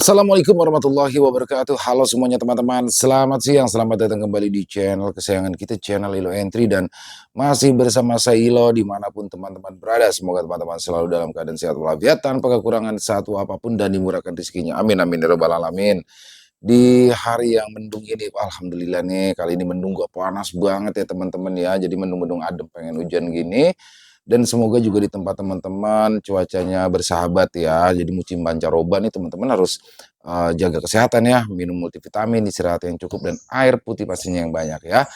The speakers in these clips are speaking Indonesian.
Assalamualaikum warahmatullahi wabarakatuh. Halo semuanya teman-teman, selamat siang, selamat datang kembali di channel kesayangan kita, channel Ilo Entry, dan masih bersama saya Ilo dimanapun teman-teman berada. Semoga teman-teman selalu dalam keadaan sehat walafiat, tanpa kekurangan satu apapun, dan dimurahkan rezekinya. Amin amin ya rabbal alamin. Di hari yang mendung ini, alhamdulillah nih, kali ini mendung gak panas banget ya teman-teman ya. Jadi mendung-mendung adem, pengen hujan gini. Dan semoga juga di tempat teman-teman cuacanya bersahabat ya. Jadi musim pancaroba nih teman-teman harus jaga kesehatan ya, minum multivitamin, istirahat yang cukup, dan air putih pastinya yang banyak ya.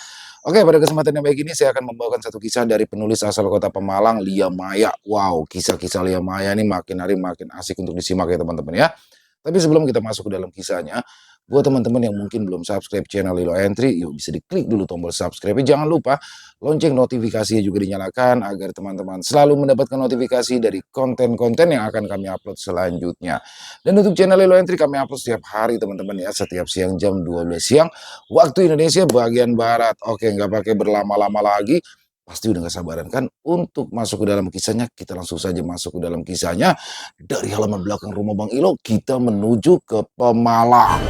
Oke, pada kesempatan yang baik ini saya akan membawakan satu kisah dari penulis asal kota Pemalang, Lia Maya. Wow, kisah-kisah Lia Maya ini makin hari makin asik untuk disimak ya teman-teman ya. Tapi sebelum kita masuk ke dalam kisahnya, buat teman-teman yang mungkin belum subscribe channel Lilo Entry, yuk bisa diklik dulu tombol subscribe. Jangan lupa lonceng notifikasinya juga dinyalakan agar teman-teman selalu mendapatkan notifikasi dari konten-konten yang akan kami upload selanjutnya. Dan untuk channel Lilo Entry kami upload setiap hari teman-teman ya, setiap siang jam 12 siang waktu Indonesia bagian Barat. Oke, nggak pakai berlama-lama lagi. Pasti udah gak sabaran kan untuk masuk ke dalam kisahnya. Kita langsung saja masuk ke dalam kisahnya. Dari halaman belakang rumah Bang Ilo, kita menuju ke Pemalang.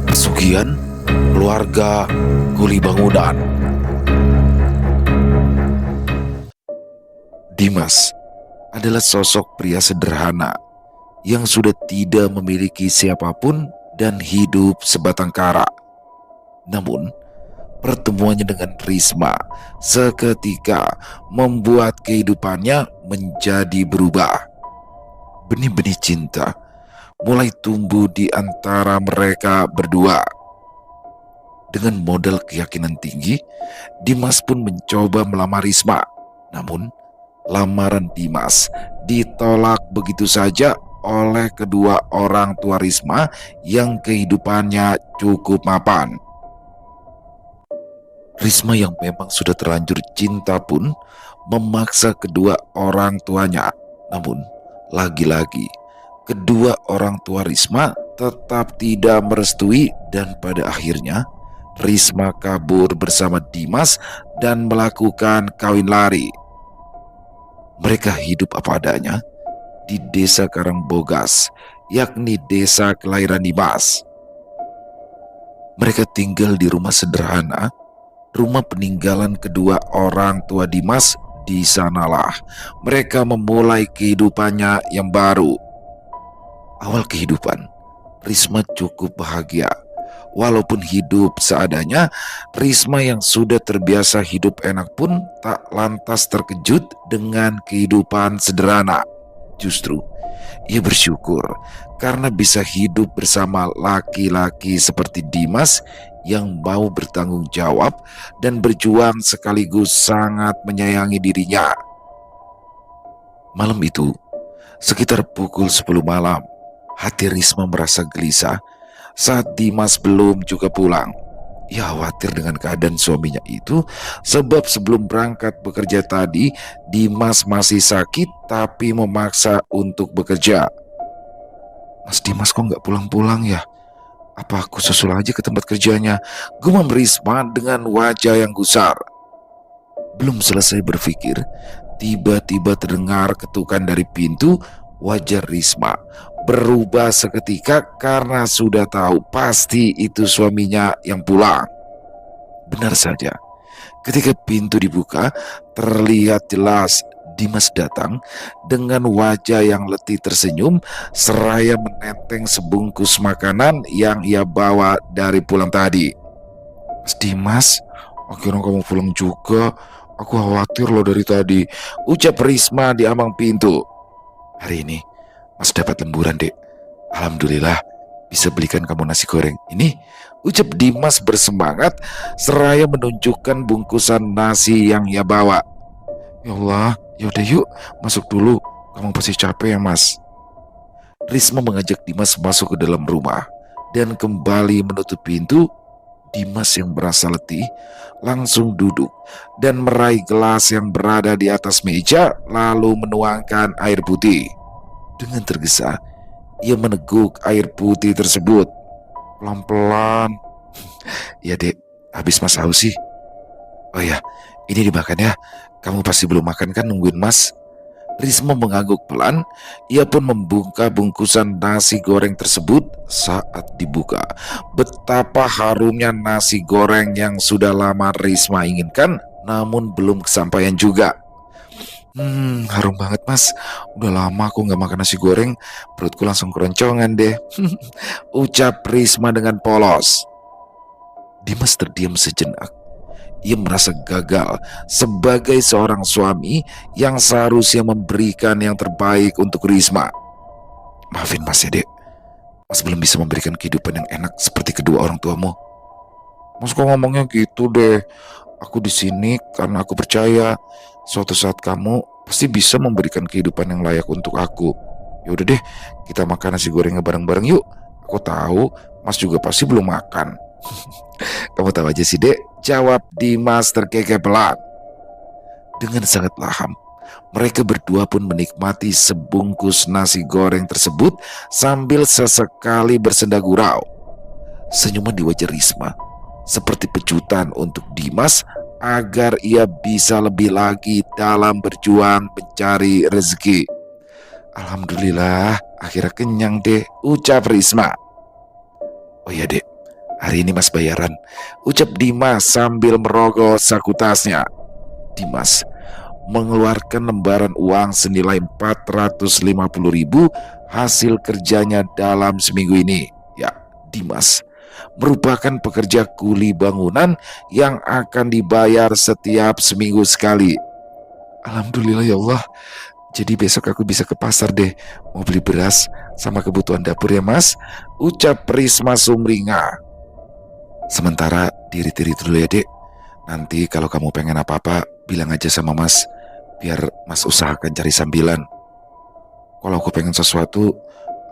Pesugihan keluarga Kuli Bangunan. Dimas adalah sosok pria sederhana yang sudah tidak memiliki siapapun dan hidup sebatang kara. Namun, pertemuannya dengan Risma seketika membuat kehidupannya menjadi berubah. Benih-benih cinta mulai tumbuh di antara mereka berdua. Dengan modal keyakinan tinggi, Dimas pun mencoba melamar Risma. Namun, lamaran Dimas ditolak begitu saja oleh kedua orang tua Risma yang kehidupannya cukup mapan. Risma yang memang sudah terlanjur cinta pun memaksa kedua orang tuanya. Namun, lagi-lagi kedua orang tua Risma tetap tidak merestui, dan pada akhirnya Risma kabur bersama Dimas dan melakukan kawin lari. Mereka hidup apa adanya di desa Karangbogas, yakni desa kelahiran Dimas. Mereka tinggal di rumah sederhana, rumah peninggalan kedua orang tua Dimas. Di sanalah mereka memulai kehidupannya yang baru. Awal kehidupan, Risma cukup bahagia. Walaupun hidup seadanya, Risma yang sudah terbiasa hidup enak pun tak lantas terkejut dengan kehidupan sederhana. Justru, ia bersyukur karena bisa hidup bersama laki-laki seperti Dimas yang mau bertanggung jawab dan berjuang sekaligus sangat menyayangi dirinya. Malam itu, sekitar pukul 10 malam, hati Risma merasa gelisah saat Dimas belum juga pulang. Ia khawatir dengan keadaan suaminya itu, sebab sebelum berangkat bekerja tadi, Dimas masih sakit tapi memaksa untuk bekerja. "Mas Dimas kok nggak pulang-pulang ya? Apa aku susul aja ke tempat kerjanya?" gumam Risma dengan wajah yang gusar. Belum selesai berpikir, tiba-tiba terdengar ketukan dari pintu. Wajah Risma berubah seketika karena sudah tahu pasti itu suaminya yang pulang. Benar saja, ketika pintu dibuka, terlihat jelas Dimas datang dengan wajah yang letih tersenyum seraya menenteng sebungkus makanan yang ia bawa dari pulang tadi. "Mas Dimas, akhirnya kamu pulang juga. Aku khawatir loh dari tadi," ucap Risma di ambang pintu. "Hari ini Mas dapat lemburan, Dek. Alhamdulillah bisa belikan kamu nasi goreng. Ini," ucap Dimas bersemangat seraya menunjukkan bungkusan nasi yang ia bawa. "Ya Allah, yaudah yuk masuk dulu. Kamu pasti capek ya, Mas." Risma mengajak Dimas masuk ke dalam rumah dan kembali menutup pintu. Dimas yang merasa letih langsung duduk dan meraih gelas yang berada di atas meja, lalu menuangkan air putih. Dengan tergesa, ia meneguk air putih tersebut. "Pelan-pelan." "Ya, Dek, habis Mas haus sih." "Oh ya, Ini dimakan ya. Kamu pasti belum makan kan, nungguin Mas. Risma mengangguk pelan. Ia pun membuka bungkusan nasi goreng tersebut. Saat dibuka, betapa harumnya nasi goreng yang sudah lama Risma inginkan, namun belum kesampaian juga. Harum banget Mas. Udah lama aku nggak makan nasi goreng. Perutku langsung keroncongan deh. Ucap Risma dengan polos. Dimas terdiam sejenak. Ia merasa gagal sebagai seorang suami yang seharusnya memberikan yang terbaik untuk Risma. Maafin Mas ya dek, Mas belum bisa memberikan kehidupan yang enak seperti kedua orang tuamu. Mas kok ngomongnya gitu deh? Aku di sini karena aku percaya suatu saat kamu pasti bisa memberikan kehidupan yang layak untuk aku. Ya udah deh, kita makan nasi gorengnya bareng-bareng yuk. Aku tahu Mas juga pasti belum makan. Kamu tahu aja sih dek, jawab Dimas terkekeh pelan. Dengan sangat laham, mereka berdua pun menikmati sebungkus nasi goreng tersebut sambil sesekali bersenda gurau. Senyuman di wajah Risma seperti pecutan untuk Dimas agar ia bisa lebih lagi dalam berjuang mencari rezeki. Alhamdulillah, akhirnya kenyang deh, ucap Risma. Oh iya dek, hari ini Mas bayaran, ucap Dimas sambil merogoh saku tasnya. Dimas mengeluarkan lembaran uang senilai 450.000 hasil kerjanya dalam seminggu ini. Ya, Dimas merupakan pekerja kuli bangunan yang akan dibayar setiap seminggu sekali. Alhamdulillah ya Allah. Jadi besok aku bisa ke pasar deh, mau beli beras sama kebutuhan dapur ya Mas, ucap Risma sumringah. Sementara diri-diri dulu ya dek. Nanti kalau kamu pengen apa-apa, bilang aja sama Mas, biar Mas usahakan cari sambilan. Kalau aku pengen sesuatu,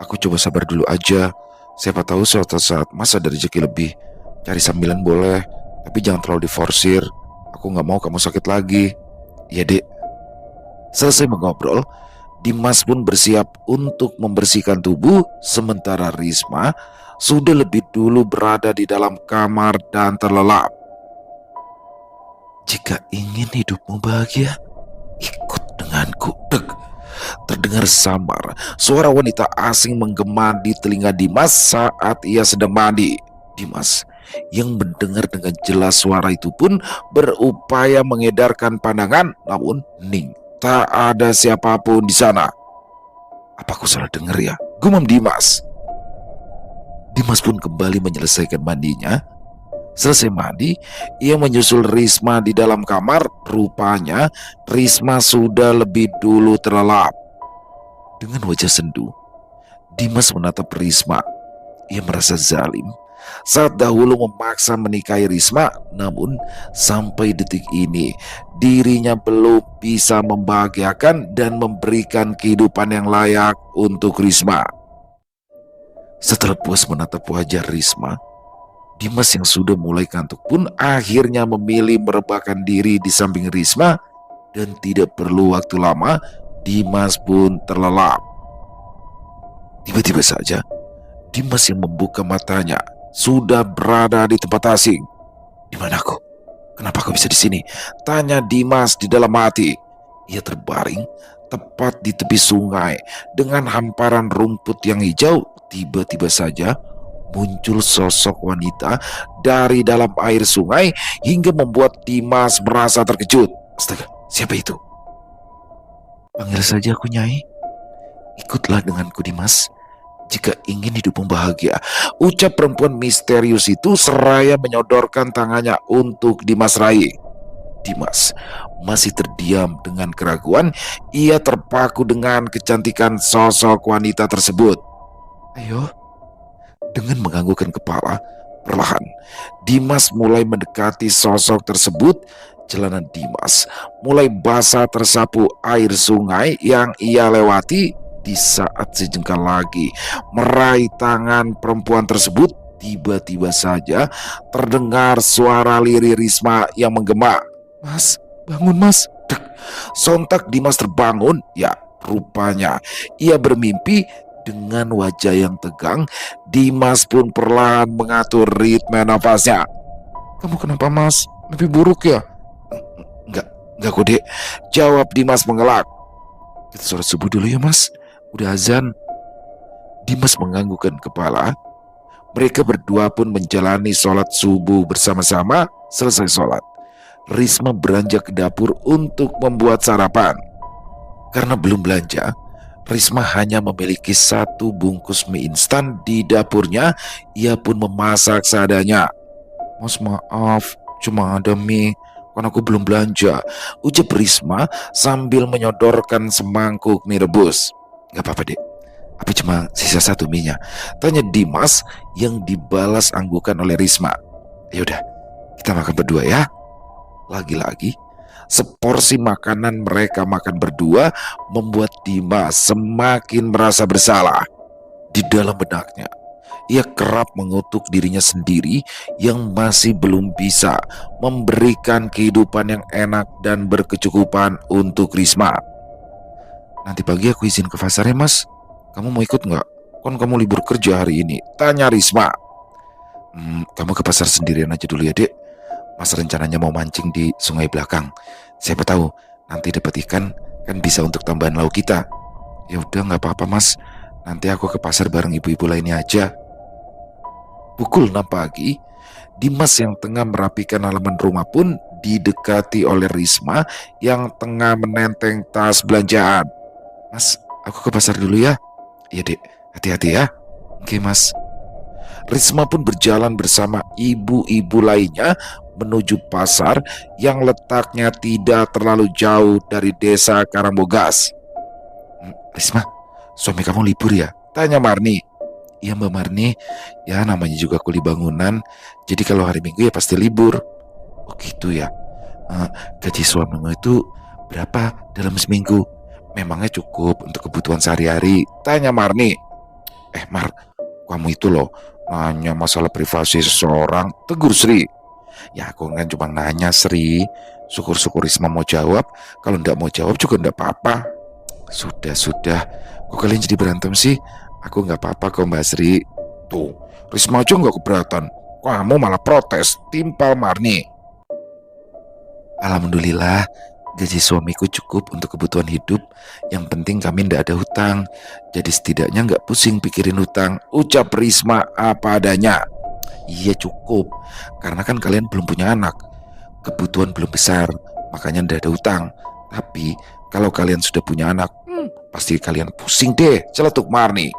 aku coba sabar dulu aja. Siapa tahu suatu saat Mas ada rezeki lebih. Cari sambilan boleh, tapi jangan terlalu diforsir. Aku gak mau kamu sakit lagi. Iya dek. Selesai mengobrol, Dimas pun bersiap untuk membersihkan tubuh, sementara Risma sudah lebih dulu berada di dalam kamar dan terlelap. Jika ingin hidupmu bahagia, ikut denganku. Terdengar samar suara wanita asing menggema di telinga Dimas saat ia sedang mandi. Dimas yang mendengar dengan jelas suara itu pun berupaya mengedarkan pandangan, namun hening. Tak ada siapapun di sana. Apa aku salah dengar ya? Gumam Dimas. Dimas pun kembali menyelesaikan mandinya. Selesai mandi, ia menyusul Risma di dalam kamar. Rupanya Risma sudah lebih dulu terlelap. Dengan wajah sendu, Dimas menatap Risma. Ia merasa zalim saat dahulu memaksa menikahi Risma, namun sampai detik ini dirinya belum bisa membahagiakan dan memberikan kehidupan yang layak untuk Risma. Setelah puas menatap wajah Risma, Dimas yang sudah mulai kantuk pun akhirnya memilih merebahkan diri di samping Risma, dan tidak perlu waktu lama Dimas pun terlelap. Tiba-tiba saja Dimas yang membuka matanya sudah berada di tempat asing. Di mana aku? Kenapa aku bisa di sini? Tanya Dimas di dalam hati. Ia terbaring tepat di tepi sungai dengan hamparan rumput yang hijau. Tiba-tiba saja muncul sosok wanita dari dalam air sungai hingga membuat Dimas merasa terkejut. Astaga, siapa itu? Panggil saja aku Nyai. Ikutlah denganku Dimas, jika ingin hidupmu bahagia, ucap perempuan misterius itu seraya menyodorkan tangannya untuk Dimas raih. Dimas masih terdiam dengan keraguan. Ia terpaku dengan kecantikan sosok wanita tersebut. Ayo. Dengan menganggukkan kepala, perlahan Dimas mulai mendekati sosok tersebut. Celana Dimas mulai basah tersapu air sungai yang ia lewati. Di saat sejengkal lagi meraih tangan perempuan tersebut, tiba-tiba saja terdengar suara lirih Risma yang menggema. Mas, bangun mas. Sontak Dimas terbangun. Ya, rupanya ia bermimpi. Dengan wajah yang tegang, Dimas pun perlahan mengatur ritme nafasnya. Kamu kenapa mas? Lebih buruk ya? Enggak, enggak kok dek, jawab Dimas mengelak. Kita sholat subuh dulu ya mas, udah azan. Dimas menganggukkan kepala. Mereka berdua pun menjalani sholat subuh bersama-sama. Selesai sholat, Risma beranjak ke dapur untuk membuat sarapan. Karena belum belanja, Risma hanya memiliki satu bungkus mie instan di dapurnya. Ia pun memasak seadanya. Mas maaf, cuma ada mie, kan aku belum belanja, ucap Risma sambil menyodorkan semangkuk mie rebus. Gak apa-apa dek, apa cuma sisa satu mie-nya? Tanya Dimas yang dibalas anggukan oleh Risma. Yaudah, kita makan berdua ya. Lagi-lagi, seporsi makanan mereka makan berdua membuat Dimas semakin merasa bersalah. Di dalam benaknya, ia kerap mengutuk dirinya sendiri yang masih belum bisa memberikan kehidupan yang enak dan berkecukupan untuk Risma. Nanti pagi aku izin ke pasar ya mas, kamu mau ikut nggak? Kan kamu libur kerja hari ini, tanya Risma. Kamu ke pasar sendirian aja dulu ya dek, mas rencananya mau mancing di sungai belakang. Siapa tahu nanti dapat ikan, kan bisa untuk tambahan lauk kita. Ya udah nggak apa-apa mas, nanti aku ke pasar bareng ibu-ibu lainnya aja. Pukul 6 pagi, Dimas yang tengah merapikan halaman rumah pun didekati oleh Risma yang tengah menenteng tas belanjaan. Mas, aku ke pasar dulu ya. Iya dek, hati-hati ya. Oke mas. Risma pun berjalan bersama ibu-ibu lainnya menuju pasar yang letaknya tidak terlalu jauh dari desa Karangbogas. Risma, suami kamu libur ya? Tanya Marni. Iya Mbak Marni, ya namanya juga kuli bangunan, jadi kalau hari Minggu ya pasti libur. Oh gitu ya. Eh, Gaji suamimu itu berapa dalam seminggu? Memangnya cukup untuk kebutuhan sehari-hari? Tanya Marni. Mar, kamu itu loh nanya masalah privasi seseorang, tegur Sri. Ya aku kan cuma nanya Sri. Syukur-syukur Risma mau jawab. Kalau nggak mau jawab juga nggak apa-apa. Sudah. Kok kalian jadi berantem sih? Aku nggak apa-apa kok Mbak Sri. Tuh, Risma aja nggak keberatan. Kamu malah protes, timpal Marni. Alhamdulillah, gaji suamiku cukup untuk kebutuhan hidup. Yang penting kami ndak ada hutang. Jadi setidaknya nggak pusing pikirin hutang. Ucap Risma apa adanya. Iya cukup, karena kan kalian belum punya anak. Kebutuhan belum besar, makanya ndak ada hutang. Tapi kalau kalian sudah punya anak, pasti kalian pusing deh, celetuk Marni.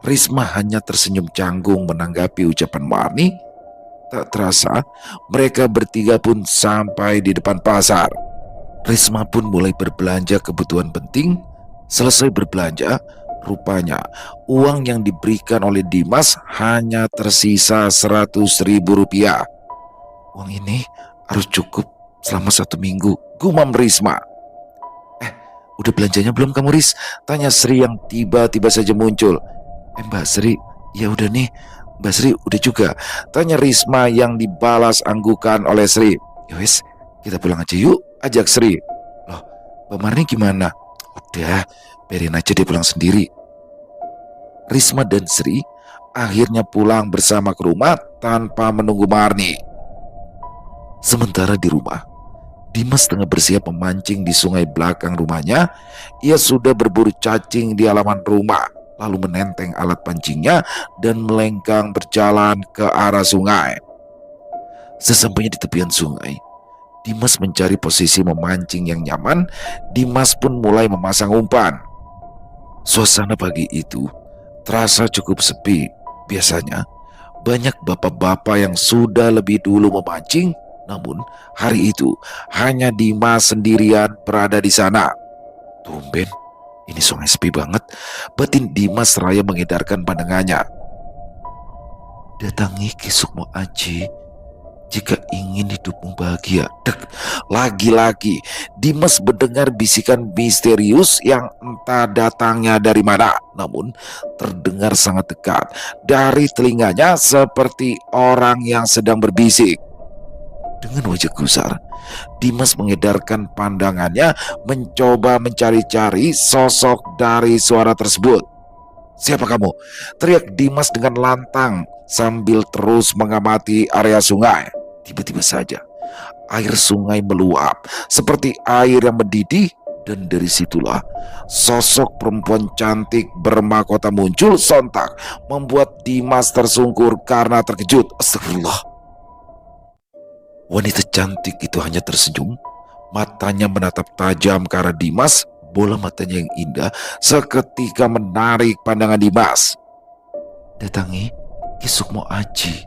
Risma hanya tersenyum canggung menanggapi ucapan Marni. Tak terasa, mereka bertiga pun sampai di depan pasar. Risma pun mulai berbelanja kebutuhan penting. Selesai berbelanja, rupanya uang yang diberikan oleh Dimas hanya tersisa 100.000 rupiah. Uang ini harus cukup selama 1 minggu, gumam Risma. Udah belanjanya belum kamu Ris? Tanya Sri yang tiba-tiba saja muncul. Mbak Sri, ya udah nih. Mbak Sri udah juga, tanya Risma yang dibalas anggukan oleh Sri. Yowes, kita pulang aja yuk, ajak Sri. Loh, Mbak Marni gimana? Udah, biarin aja dia pulang sendiri. Risma dan Sri akhirnya pulang bersama ke rumah tanpa menunggu Marni. Sementara di rumah, Dimas tengah bersiap memancing di sungai belakang rumahnya. Ia sudah berburu cacing di halaman rumah, lalu menenteng alat pancingnya dan melenggang berjalan ke arah sungai. Sesampainya di tepian sungai, Dimas mencari posisi memancing yang nyaman. Dimas pun mulai memasang umpan. Suasana pagi itu terasa cukup sepi. Biasanya banyak bapak-bapak yang sudah lebih dulu memancing. Namun hari itu hanya Dimas sendirian berada di sana. Tumben, ini sungai sepi banget. Batin Dimas seraya mengedarkan pandangannya. Datangi Ki Sukmo Aji jika ingin hidupmu bahagia. Dek, lagi-lagi Dimas mendengar bisikan misterius yang entah datangnya dari mana, namun terdengar sangat dekat dari telinganya seperti orang yang sedang berbisik. Dengan wajah gusar, Dimas mengedarkan pandangannya mencoba mencari-cari sosok dari suara tersebut. Siapa kamu? Teriak Dimas dengan lantang sambil terus mengamati area sungai. Tiba-tiba saja, Air sungai meluap seperti air yang mendidih, dan dari situlah sosok perempuan cantik bermahkota muncul sontak, membuat Dimas tersungkur karena terkejut. Astagfirullah. Wanita cantik itu hanya tersenyum, matanya menatap tajam ke arah Dimas. Bola matanya yang indah seketika menarik pandangan Dimas. Datangi Kisukmo Aji.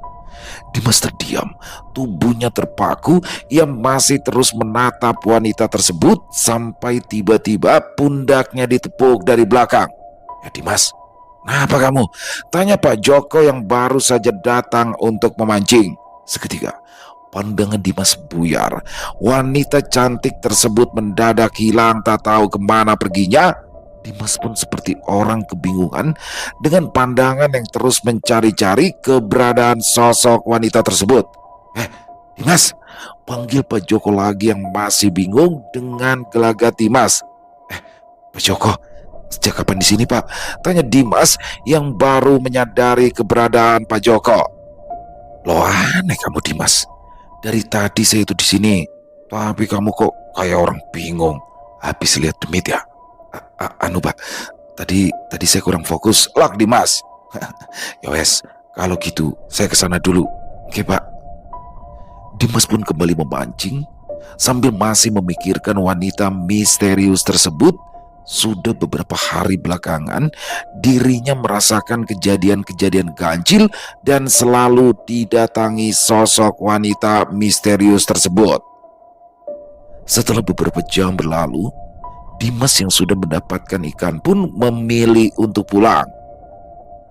Dimas terdiam, tubuhnya terpaku. Ia masih terus menatap wanita tersebut sampai tiba-tiba pundaknya ditepuk dari belakang. Ya Dimas, kenapa kamu? Tanya Pak Joko yang baru saja datang untuk memancing. Seketika pandangan Dimas buyar. Wanita cantik tersebut mendadak hilang, tak tahu kemana perginya. Dimas pun seperti orang kebingungan dengan pandangan yang terus mencari-cari keberadaan sosok wanita tersebut. Dimas, panggil Pak Joko lagi yang masih bingung dengan gelagat Dimas. Pak Joko, sejak kapan di sini Pak? Tanya Dimas yang baru menyadari keberadaan Pak Joko. Loh, aneh kamu Dimas. Dari tadi saya itu di sini, tapi kamu kok kayak orang bingung. Habis lihat demit ya? Anu Pak, tadi saya kurang fokus. Lak Dimas. Ya wes, kalau gitu saya kesana dulu. Oke Pak. Dimas pun kembali memancing sambil masih memikirkan wanita misterius tersebut. Sudah beberapa hari belakangan dirinya merasakan kejadian-kejadian ganjil dan selalu didatangi sosok wanita misterius tersebut. Setelah beberapa jam berlalu, Dimas yang sudah mendapatkan ikan pun memilih untuk pulang.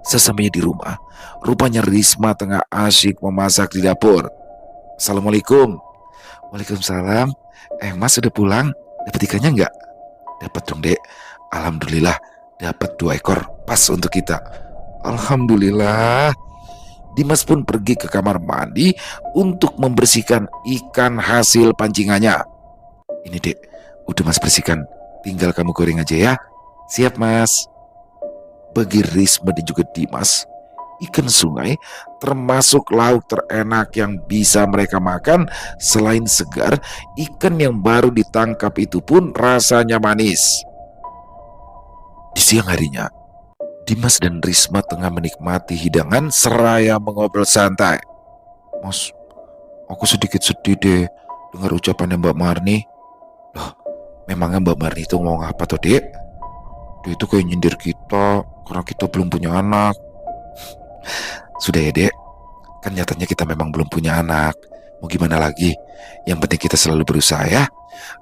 Sesampainya di rumah, rupanya Risma tengah asyik memasak di dapur. Assalamualaikum. Waalaikumsalam. Mas sudah pulang? Dapat ikannya enggak? Dapat dong dek. Alhamdulillah dapat 2 ekor, pas untuk kita. Alhamdulillah. Dimas pun pergi ke kamar mandi untuk membersihkan ikan hasil pancingannya. Ini dek, udah mas bersihkan, tinggal kamu goreng aja ya. Siap mas. Bagi Risma dan juga Dimas, ikan sungai termasuk lauk terenak yang bisa mereka makan. Selain segar, ikan yang baru ditangkap itu pun rasanya manis. Di siang harinya, Dimas dan Risma tengah menikmati hidangan seraya mengobrol santai. Mas, aku sedikit sedih deh dengar ucapannya Mbak Marni. Loh, memangnya Mbak Marni itu ngomong apa tuh dek? Dia itu kayak nyindir kita karena kita belum punya anak. Sudah ya dek, kan nyatanya kita memang belum punya anak. Mau gimana lagi? Yang penting kita selalu berusaha ya.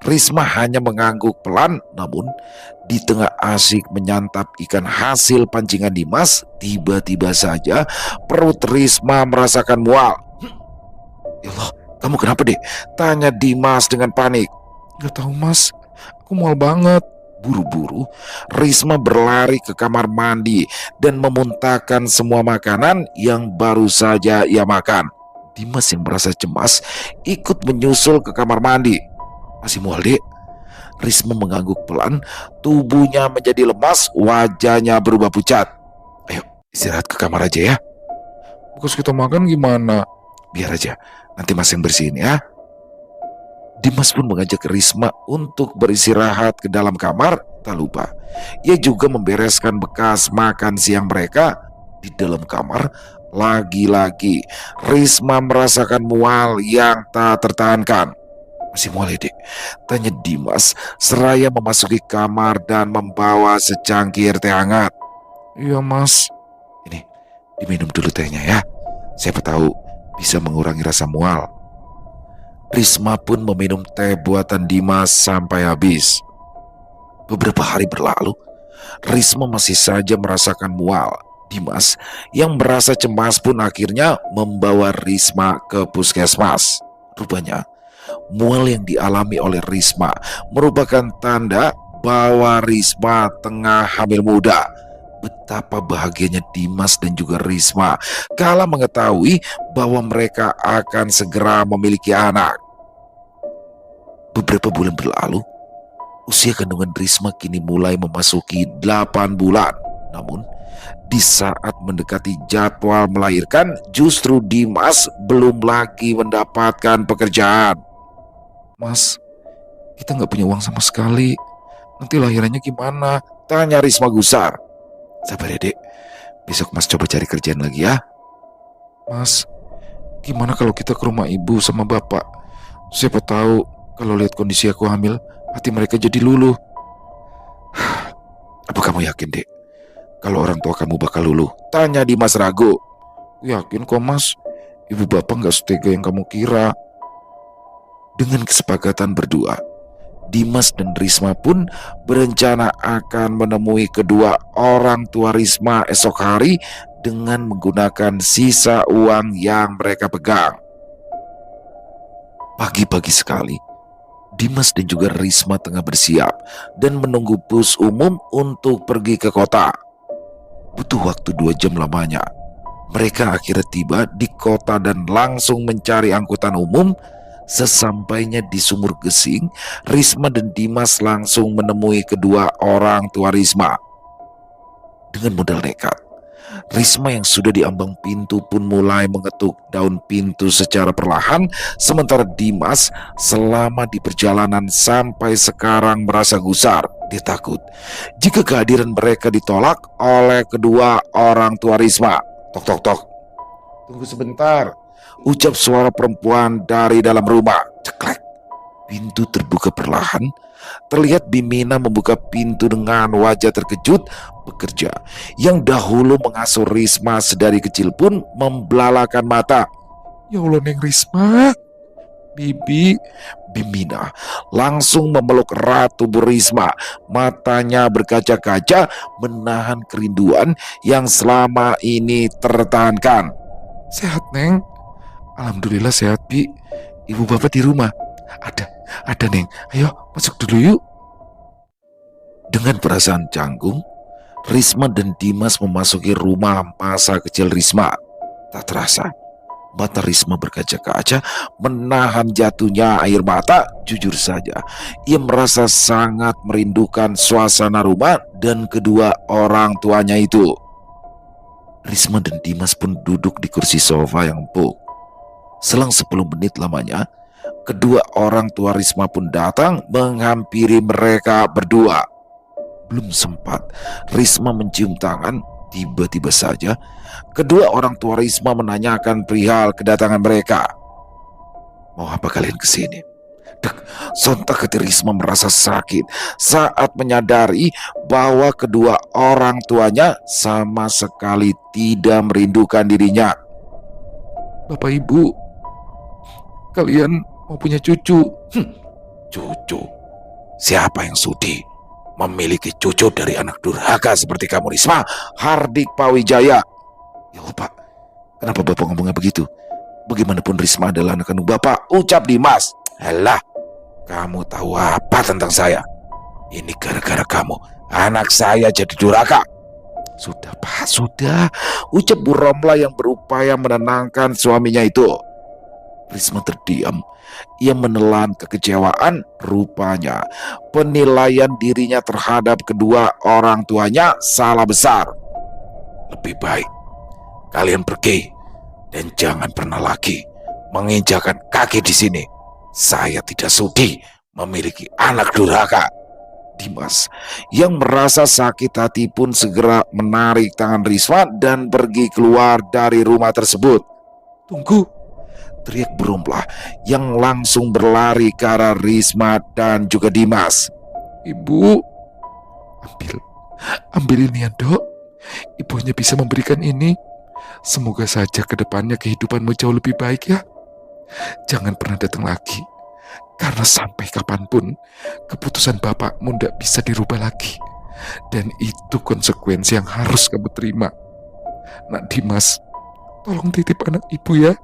Risma hanya mengangguk pelan, namun di tengah asik menyantap ikan hasil pancingan Dimas, tiba-tiba saja perut Risma merasakan mual. Ya Allah, kamu kenapa dek? Tanya Dimas dengan panik. Gak tahu mas, aku mual banget. Buru-buru Risma berlari ke kamar mandi dan memuntahkan semua makanan yang baru saja ia makan. Dimas yang merasa cemas ikut menyusul ke kamar mandi. Masih mual dek? Risma mengangguk pelan, tubuhnya menjadi lemas, wajahnya berubah pucat. Ayo istirahat ke kamar aja ya. Bekas kita makan gimana? Biar aja, nanti mas yang bersihin ya. Dimas pun mengajak Risma untuk beristirahat ke dalam kamar. Tak lupa, ia juga membereskan bekas makan siang mereka. Di dalam kamar, lagi-lagi Risma merasakan mual yang tak tertahankan. Masih mual ya dek? Tanya Dimas seraya memasuki kamar dan membawa secangkir teh hangat. Iya mas. Ini, diminum dulu tehnya ya. Siapa tahu bisa mengurangi rasa mual. Risma pun meminum teh buatan Dimas sampai habis. Beberapa hari berlalu, Risma masih saja merasakan mual. Dimas yang merasa cemas pun akhirnya membawa Risma ke puskesmas. Rupanya, mual yang dialami oleh Risma merupakan tanda bahwa Risma tengah hamil muda. Betapa bahagianya Dimas dan juga Risma kala mengetahui bahwa mereka akan segera memiliki anak. Beberapa bulan berlalu, usia kandungan Risma kini mulai memasuki 8 bulan. Namun, Di saat mendekati jadwal melahirkan, justru Dimas belum lagi mendapatkan pekerjaan. Mas, kita nggak punya uang sama sekali. Nanti lahirannya gimana? Tanya Risma gusar. Sabar ya dek, besok mas coba cari kerjaan lagi ya. Mas, gimana kalau kita ke rumah ibu sama bapak? Siapa tahu kalau lihat kondisi aku hamil, hati mereka jadi luluh. Apa kamu yakin dek kalau orang tua kamu bakal luluh? Tanya Dimas ragu. Yakin kok mas, ibu bapak gak setega yang kamu kira. Dengan kesepakatan berdua, Dimas dan Risma pun berencana akan menemui kedua orang tua Risma esok hari dengan menggunakan sisa uang yang mereka pegang. Pagi-pagi sekali, Dimas dan juga Risma tengah bersiap dan menunggu bus umum untuk pergi ke kota. Butuh waktu 2 jam lamanya. Mereka akhirnya tiba di kota dan langsung mencari angkutan umum. Sesampainya di Sumur Gesing, Risma dan Dimas langsung menemui kedua orang tua Risma. Dengan modal nekat, Risma yang sudah di ambang pintu pun mulai mengetuk daun pintu secara perlahan, sementara Dimas selama di perjalanan sampai sekarang merasa gusar. Dia takut jika kehadiran mereka ditolak oleh kedua orang tua Risma. Tok tok tok. Tunggu sebentar, ucap suara perempuan dari dalam rumah. Ceklek. Pintu terbuka perlahan. Terlihat Bimina membuka pintu dengan wajah terkejut. Pekerja yang dahulu mengasuh Risma sedari kecil pun membelalakan mata. Ya Allah Neng Risma, Bibi. Bimina langsung memeluk erat tubuh Risma. Matanya berkaca-kaca menahan kerinduan yang selama ini tertahankan. Sehat Neng? Alhamdulillah sehat Bi. Ibu bapak di rumah? Ada Neng. Ayo masuk dulu yuk. Dengan perasaan canggung, Risma dan Dimas memasuki rumah masa kecil Risma. Tak terasa, mata Risma berkaca-kaca menahan jatuhnya air mata. Jujur saja, ia merasa sangat merindukan suasana rumah dan kedua orang tuanya itu. Risma dan Dimas pun duduk di kursi sofa yang empuk. Selang 10 menit lamanya, kedua orang tua Risma pun datang menghampiri mereka berdua. Belum sempat Risma mencium tangan, tiba-tiba saja kedua orang tua Risma menanyakan perihal kedatangan mereka. Mau apa kalian kesini? Dek, sontak hati Risma merasa sakit saat menyadari bahwa kedua orang tuanya sama sekali tidak merindukan dirinya. Bapak Ibu, kalian mau punya cucu? Cucu? Siapa yang sudi memiliki cucu dari anak durhaka seperti kamu Risma? Hardik Pawijaya. Ya Pak, kenapa Bapak ngomongnya begitu? Bagaimanapun Risma adalah anak kandung Bapak, ucap Dimas. Alah, kamu tahu apa tentang saya? Ini gara-gara kamu anak saya jadi durhaka. Sudah Pak, sudah, ucap Bu Romla yang berupaya menenangkan suaminya itu. Risma terdiam. Ia menelan kekecewaan. Rupanya penilaian dirinya terhadap kedua orang tuanya salah besar. Lebih baik kalian pergi dan jangan pernah lagi menginjakan kaki di sini. Saya tidak sudi memiliki anak durhaka. Dimas yang merasa sakit hati pun segera menarik tangan Risma dan pergi keluar dari rumah tersebut. Tunggu, teriak Beromlah yang langsung berlari ke arah Risma dan juga Dimas. Ibu, ambil ini ya Dok. Ibunya bisa memberikan ini. Semoga saja ke depannya kehidupanmu jauh lebih baik ya. Jangan pernah datang lagi. Karena sampai kapanpun keputusan bapakmu tidak bisa dirubah lagi. Dan itu konsekuensi yang harus kamu terima. Nak Dimas, tolong titip anak ibu ya.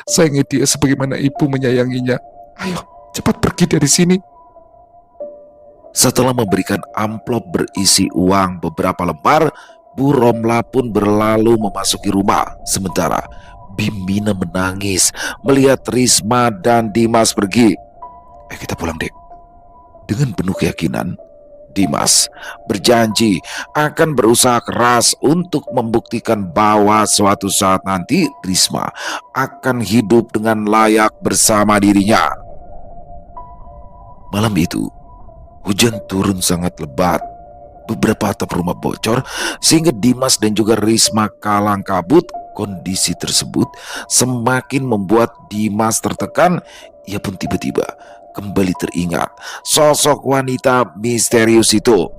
Sayangi dia sebagaimana ibu menyayanginya. Ayo, cepat pergi dari sini. Setelah memberikan amplop berisi uang beberapa lembar, Bu Romla pun berlalu memasuki rumah. Sementara Bimina menangis melihat Risma dan Dimas pergi. Kita pulang dek. Dengan penuh keyakinan, Dimas berjanji akan berusaha keras untuk membuktikan bahwa suatu saat nanti Risma akan hidup dengan layak bersama dirinya. Malam itu, hujan turun sangat lebat. Beberapa atap rumah bocor sehingga Dimas dan juga Risma kalang kabut. Kondisi tersebut semakin membuat Dimas tertekan. Ia pun tiba-tiba kembali teringat sosok wanita misterius itu.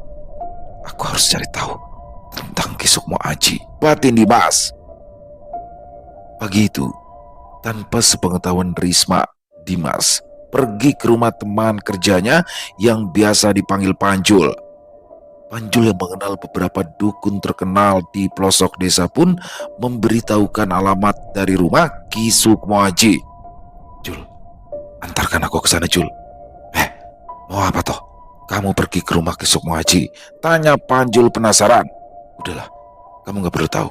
Aku harus cari tahu tentang Ki Sukmo Aji, batin Dimas. Pagi itu, tanpa sepengetahuan Risma, Dimas pergi ke rumah teman kerjanya yang biasa dipanggil Panjul. Panjul yang mengenal beberapa dukun terkenal di pelosok desa pun memberitahukan alamat dari rumah Ki Sukmo Aji. Jul, antarkan aku ke sana, Jul. Mau apa toh? Kamu pergi ke rumah Ki Sukmo Aji? Tanya Panjul penasaran. Udahlah, kamu gak perlu tahu.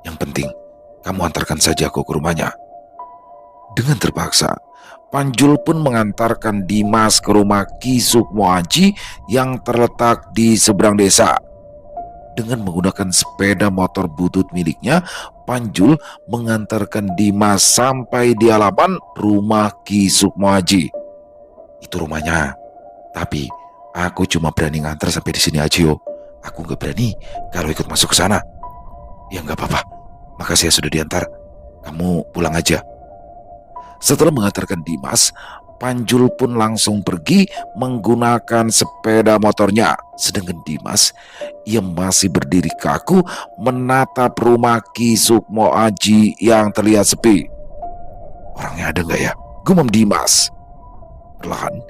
Yang penting, kamu antarkan saja aku ke rumahnya. Dengan terpaksa, Panjul pun mengantarkan Dimas ke rumah Ki Sukmo Aji yang terletak di seberang desa. Dengan menggunakan sepeda motor butut miliknya, Panjul mengantarkan Dimas sampai di halaman rumah Ki Sukmo Aji. Itu rumahnya, tapi aku cuma berani ngantar sampai di sini aja, yo. Aku gak berani kalau ikut masuk ke sana. Ya gak apa-apa, makasih ya sudah diantar. Kamu pulang aja. Setelah mengantarkan Dimas, Panjul pun langsung pergi menggunakan sepeda motornya. Sedangkan Dimas, ia masih berdiri kaku menatap rumah Ki Sukmo Aji yang terlihat sepi. Orangnya ada gak ya? Gumam Dimas. Perlahan,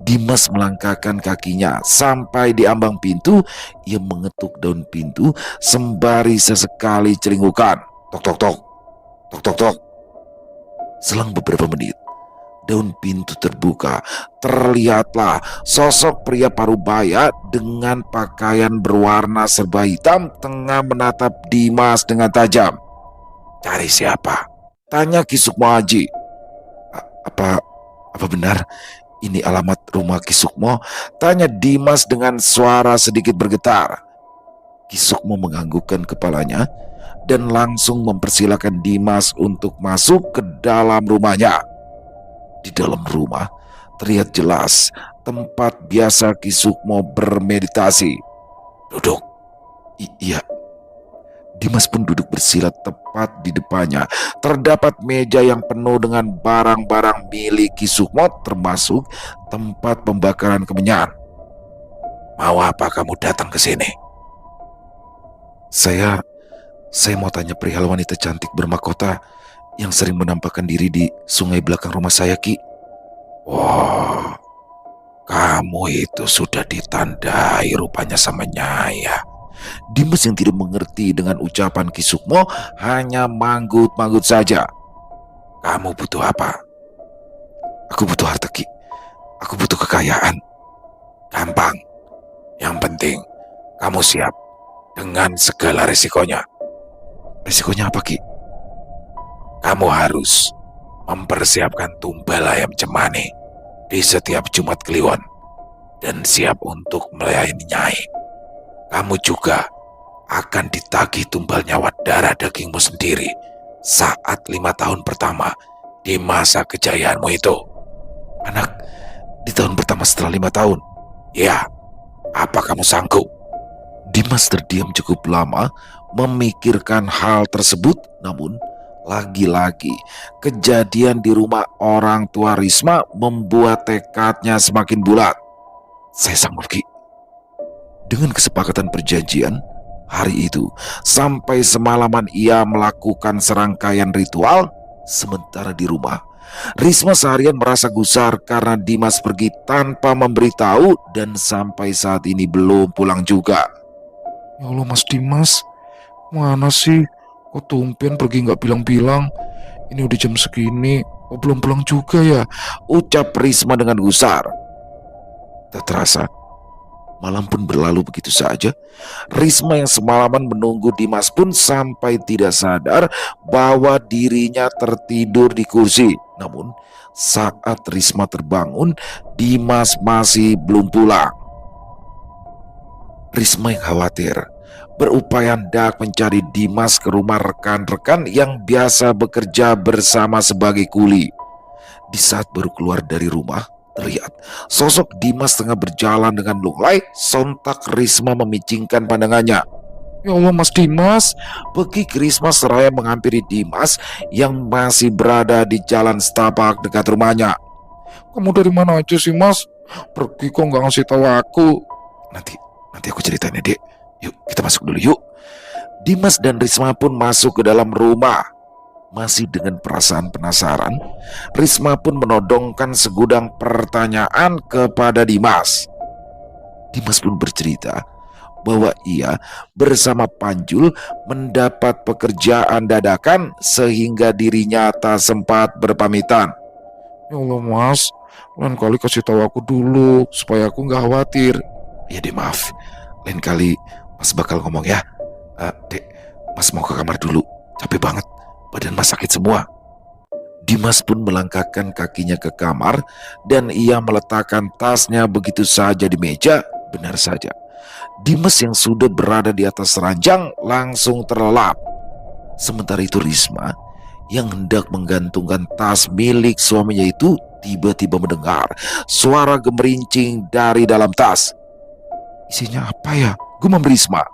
Dimas melangkahkan kakinya sampai di ambang pintu. Ia mengetuk daun pintu sembari sesekali celingukan. Tok tok tok, tok tok tok. Selang beberapa menit, daun pintu terbuka. Terlihatlah sosok pria parubaya dengan pakaian berwarna serba hitam tengah menatap Dimas dengan tajam. Cari siapa? Tanya Ki Sukmo Aji. Apa benar ini alamat rumah Ki Sukmo? Tanya Dimas dengan suara sedikit bergetar. Ki Sukmo menganggukkan kepalanya dan langsung mempersilahkan Dimas untuk masuk ke dalam rumahnya. Di dalam rumah terlihat jelas tempat biasa Ki Sukmo bermeditasi. Duduk. Iya. Dimas pun duduk bersila tepat di depannya. Terdapat meja yang penuh dengan barang-barang milik Ki Sukmo, termasuk tempat pembakaran kemenyan. Mau apa kamu datang ke sini? Saya mau tanya perihal wanita cantik bermahkota yang sering menampakkan diri di sungai belakang rumah saya, Ki. Wah, kamu itu sudah ditandai rupanya sama Nyai. Dimas yang tidak mengerti dengan ucapan Ki Sukmo hanya manggut-manggut saja. Kamu butuh apa? Aku butuh harta, Ki. Aku butuh kekayaan. Gampang. Yang penting kamu siap dengan segala resikonya. Resikonya apa, Ki? Kamu harus mempersiapkan tumbal ayam cemani di setiap Jumat Kliwon dan siap untuk melayani Nyai. Kamu juga akan ditagih tumbal nyawa darah dagingmu sendiri saat 5 tahun pertama di masa kejayaanmu itu. Anak, di tahun pertama setelah 5 tahun? Ya, apa kamu sanggup? Dimas terdiam cukup lama memikirkan hal tersebut, namun lagi-lagi kejadian di rumah orang tua Risma membuat tekadnya semakin bulat. Saya sanggup, Ki. Dengan kesepakatan perjanjian, hari itu sampai semalaman ia melakukan serangkaian ritual. Sementara di rumah, Risma seharian merasa gusar karena Dimas pergi tanpa memberitahu dan sampai saat ini belum pulang juga. Ya Allah, Mas Dimas, mana sih? Kok tumpen pergi nggak bilang-bilang? Ini udah jam segini, kok belum pulang juga ya? Ucap Risma dengan gusar. Tak terasa, malam pun berlalu begitu saja. Risma yang semalaman menunggu Dimas pun sampai tidak sadar bahwa dirinya tertidur di kursi. Namun, saat Risma terbangun, Dimas masih belum pulang. Risma yang khawatir berupaya hendak mencari Dimas ke rumah rekan-rekan yang biasa bekerja bersama sebagai kuli. Di saat baru keluar dari rumah, terlihat sosok Dimas tengah berjalan dengan lunglai. Sontak Risma memicingkan pandangannya. Ya Allah, Mas Dimas, pergi ke Risma seraya menghampiri Dimas yang masih berada di jalan setapak dekat rumahnya. Kamu dari mana aja sih, Mas? Pergi kok nggak ngasih tahu aku. Nanti, nanti aku ceritain ya, Dek. Yuk, kita masuk dulu yuk. Dimas dan Risma pun masuk ke dalam rumah. Masih dengan perasaan penasaran, Risma pun menodongkan segudang pertanyaan kepada Dimas. Dimas pun bercerita bahwa ia bersama Panjul mendapat pekerjaan dadakan sehingga dirinya tak sempat berpamitan. Ya Allah, Mas, lain kali kasih tahu aku dulu supaya aku nggak khawatir. Ya deh, maaf. Lain kali Mas bakal ngomong ya. Dek, Mas mau ke kamar dulu. Capek banget. Badan Mas sakit semua. Dimas pun melangkahkan kakinya ke kamar dan ia meletakkan tasnya begitu saja di meja. Benar saja, Dimas yang sudah berada di atas ranjang langsung terlelap. Sementara itu Risma yang hendak menggantungkan tas milik suaminya itu tiba-tiba mendengar suara gemerincing dari dalam tas. Isinya apa ya? Gumam Risma.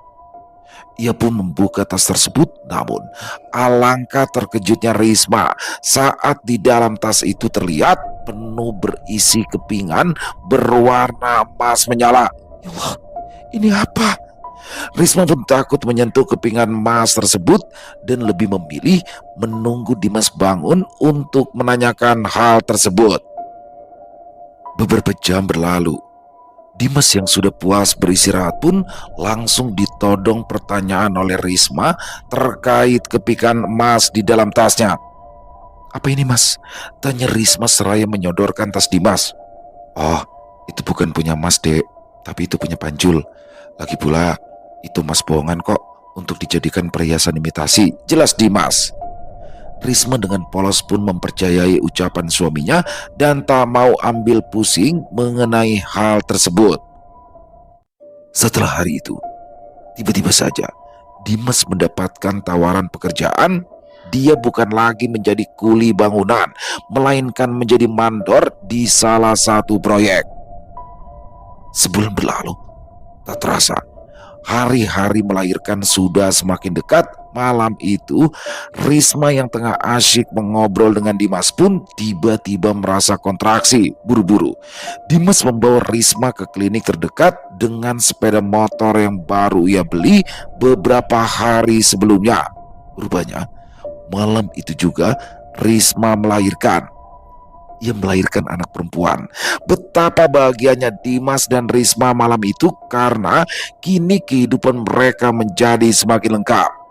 Ia pun membuka tas tersebut, namun alangkah terkejutnya Risma saat di dalam tas itu terlihat penuh berisi kepingan berwarna emas menyala. Ya Allah, ini apa? Risma pun takut menyentuh kepingan emas tersebut dan lebih memilih menunggu Dimas bangun untuk menanyakan hal tersebut. Beberapa jam berlalu. Dimas yang sudah puas beristirahat pun langsung ditodong pertanyaan oleh Risma terkait kepingan emas di dalam tasnya. Apa ini, Mas? Tanya Risma seraya menyodorkan tas Dimas. Oh, itu bukan punya Mas, Dek, tapi itu punya Panjul. Lagi pula itu emas bohongan kok untuk dijadikan perhiasan imitasi, jelas Dimas. Risma dengan polos pun mempercayai ucapan suaminya dan tak mau ambil pusing mengenai hal tersebut. Setelah hari itu, tiba-tiba saja Dimas mendapatkan tawaran pekerjaan. Dia bukan lagi menjadi kuli bangunan, melainkan menjadi mandor di salah satu proyek. Sebulan berlalu, tak terasa hari-hari melahirkan sudah semakin dekat. Malam itu, Risma yang tengah asyik mengobrol dengan Dimas pun tiba-tiba merasa kontraksi. Buru-buru, Dimas membawa Risma ke klinik terdekat dengan sepeda motor yang baru ia beli beberapa hari sebelumnya. Rupanya, malam itu juga Risma melahirkan. Ia melahirkan anak perempuan. Betapa bahagianya Dimas dan Risma malam itu karena kini kehidupan mereka menjadi semakin lengkap.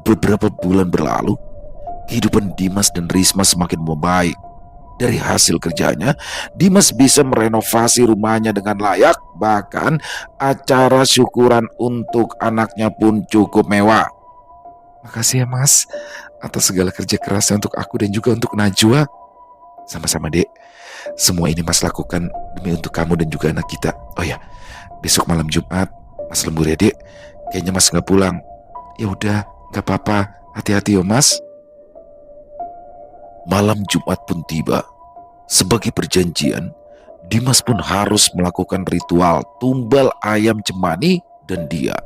Beberapa bulan berlalu, kehidupan Dimas dan Risma semakin membaik. Dari hasil kerjanya, Dimas bisa merenovasi rumahnya dengan layak, bahkan acara syukuran untuk anaknya pun cukup mewah. Makasih ya, Mas, atas segala kerja kerasnya untuk aku dan juga untuk Najwa. Sama-sama, Dek. Semua ini Mas lakukan demi untuk kamu dan juga anak kita. Oh ya, besok malam Jumat Mas lembur ya, Dek. Kayaknya Mas nggak pulang. Ya udah, nggak apa-apa. Hati-hati yo, Mas. Malam Jumat pun tiba. Sebagai perjanjian, Dimas pun harus melakukan ritual tumbal ayam cemani dan dia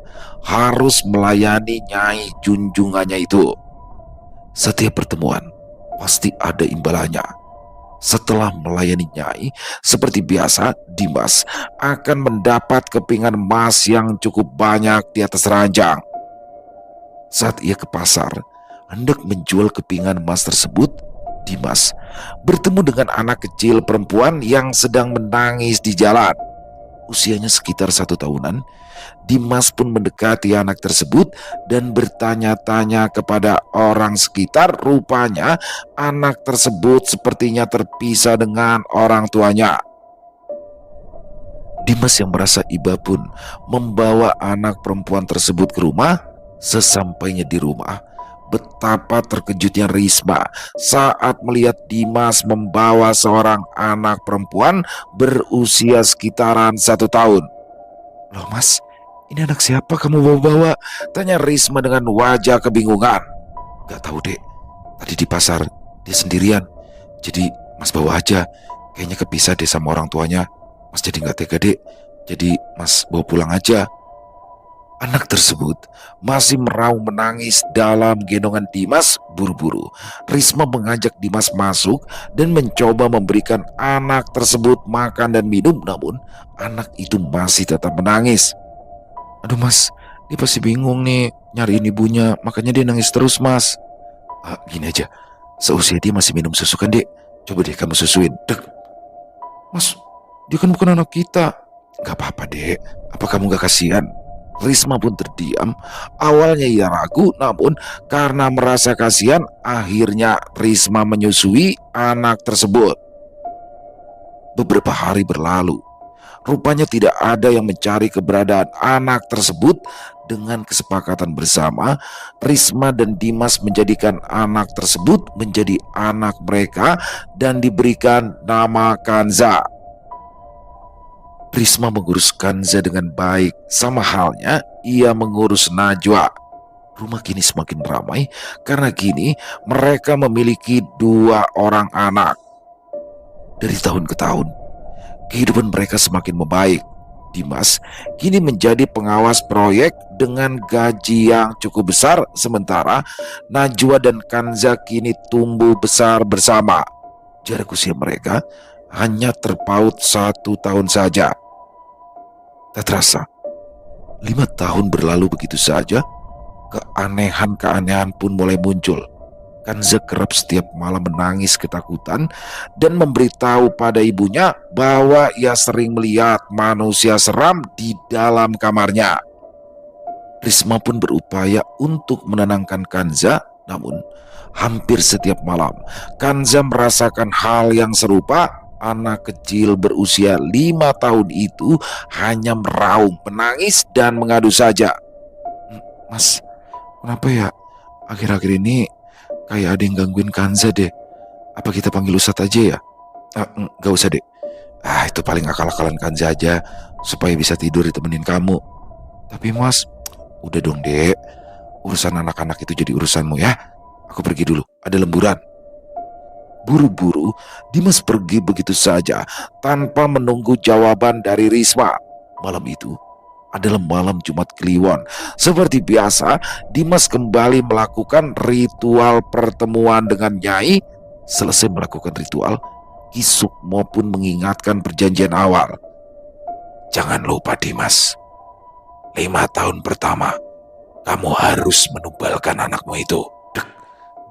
harus melayani Nyai junjungannya itu. Setiap pertemuan pasti ada imbalannya. Setelah melayani Nyai, seperti biasa, Dimas akan mendapat kepingan emas yang cukup banyak di atas ranjang. Saat ia ke pasar, hendak menjual kepingan emas tersebut, Dimas bertemu dengan anak kecil perempuan yang sedang menangis di jalan. Usianya sekitar 1 tahunan. Dimas pun mendekati anak tersebut dan bertanya-tanya kepada orang sekitar. Rupanya anak tersebut sepertinya terpisah dengan orang tuanya. Dimas yang merasa iba pun membawa anak perempuan tersebut ke rumah. Sesampainya di rumah, betapa terkejutnya Risma saat melihat Dimas membawa seorang anak perempuan berusia sekitaran 1 tahun. Loh mas, ini anak siapa kamu bawa-bawa? Tanya Risma dengan wajah kebingungan. Gak tahu dek, tadi di pasar dia sendirian. Jadi mas bawa aja. Kayaknya kepisah deh sama orang tuanya. Mas jadi gak tega dek. Jadi mas bawa pulang aja. Anak tersebut masih meraung menangis dalam gendongan Dimas. Buru-buru Risma mengajak Dimas masuk dan mencoba memberikan anak tersebut makan dan minum. Namun anak itu masih tetap menangis. Aduh mas, dia pasti bingung nih nyariin ibunya, makanya dia nangis terus mas. Gini aja, seusia dia masih minum susu kan dek. Coba deh kamu susuin. Dek, mas, dia kan bukan anak kita. Gak apa-apa dek, apa kamu gak kasihan? Risma pun terdiam. Awalnya ia ragu, namun karena merasa kasihan, akhirnya Risma menyusui anak tersebut. Beberapa hari berlalu. Rupanya tidak ada yang mencari keberadaan anak tersebut. Dengan kesepakatan bersama, Risma dan Dimas menjadikan anak tersebut menjadi anak mereka dan diberikan nama Kanza. Risma mengurus Kanza dengan baik, sama halnya ia mengurus Najwa. Rumah kini semakin ramai karena kini mereka memiliki 2 orang anak. Dari tahun ke tahun, kehidupan mereka semakin membaik. Dimas kini menjadi pengawas proyek dengan gaji yang cukup besar, sementara Najwa dan Kanza kini tumbuh besar bersama. Jarak usia mereka hanya terpaut 1 tahun saja. Tak terasa, 5 tahun berlalu begitu saja. Keanehan-keanehan pun mulai muncul. Kanza kerap setiap malam menangis ketakutan dan memberitahu pada ibunya bahwa ia sering melihat manusia seram di dalam kamarnya. Risma pun berupaya untuk menenangkan Kanza, namun hampir setiap malam Kanza merasakan hal yang serupa. Anak kecil berusia 5 tahun itu hanya meraung, menangis dan mengadu saja. Mas, kenapa ya? Akhir-akhir ini kayak ada yang gangguin Kanza deh. Apa kita panggil Ustadz aja ya? Gak usah deh. Itu paling akal-akalan Kanza aja supaya bisa tidur ditemenin kamu. Tapi mas, udah dong dek. Urusan anak-anak itu jadi urusanmu ya. Aku pergi dulu, ada lemburan. Buru-buru Dimas pergi begitu saja tanpa menunggu jawaban dari Risma. Malam itu adalah malam Jumat Kliwon. Seperti biasa, Dimas kembali melakukan ritual pertemuan dengan Nyai. Selesai melakukan ritual, Ki Sukmo pun mengingatkan perjanjian awal. Jangan lupa Dimas, 5 tahun pertama kamu harus menumbalkan anakmu itu.